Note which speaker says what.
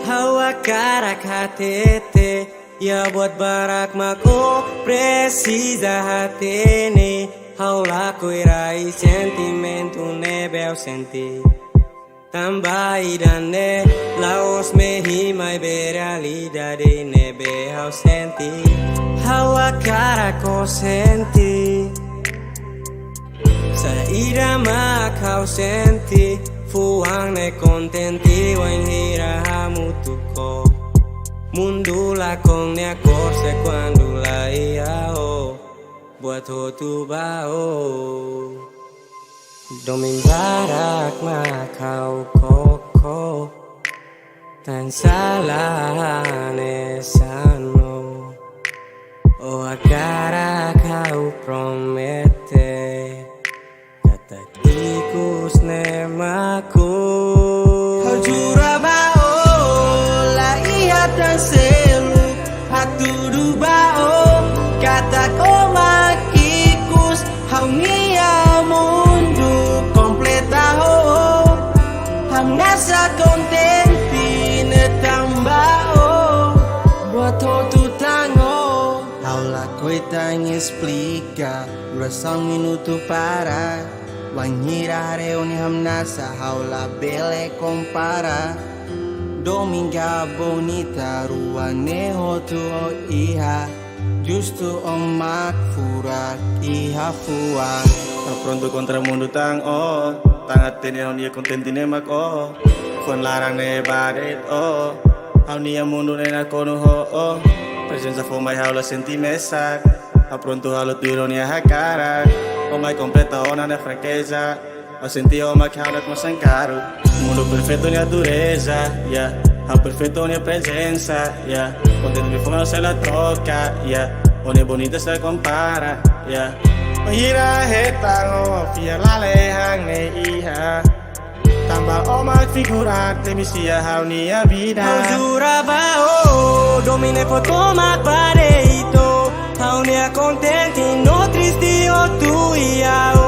Speaker 1: Hawa karak hatete, ya buat barak mako precisa hatene. Haula kuirai sentimento nebel senti. Tambai dane, laos me himai realidade nebe hau senti. Hawa karako senti. Sa irama kau senti. Fuang ne contenti wan hira hamutuko. Mundo la con ne accorse quando la iao. Buat hotu bao. Domin barak makau koko. Tan salah nesano. O agara kau promete. Kata ikus nemaku.
Speaker 2: Kau jura bao la iya tan selu hatudu bao kata ko makikus hau ngia mundu kompleta ho ham nasa kontenti netambao buat tu tango hau la coita in explica duração minuto para Wanhira reuni hamnasa haula bele compara Dominga bonita rua nehotu o iha Justo omak furak iha fuak
Speaker 3: Pronto contra mundo tang oh Tang atene hau nia contentine mak oh Kon larang ne badet oh Hau nia mundo ne na kono ho oh Presenza fomai haula senti mesak Hau pronto hau tiro nia hakarak O mai completa ona na franqueza Ho senti o mai chiara con sancaro Mundo perfetto nia dureza yeah Hau perfetto nia presenza yeah Contento mi fuma se la troca yeah One bonita se compara yeah Hira hetang fia la lehang ne iha Tambah omak figurante mi sia hau nia vida
Speaker 1: Hau jura bao domine foto mak pareito. Hau nia contenti no tristi o tu iau.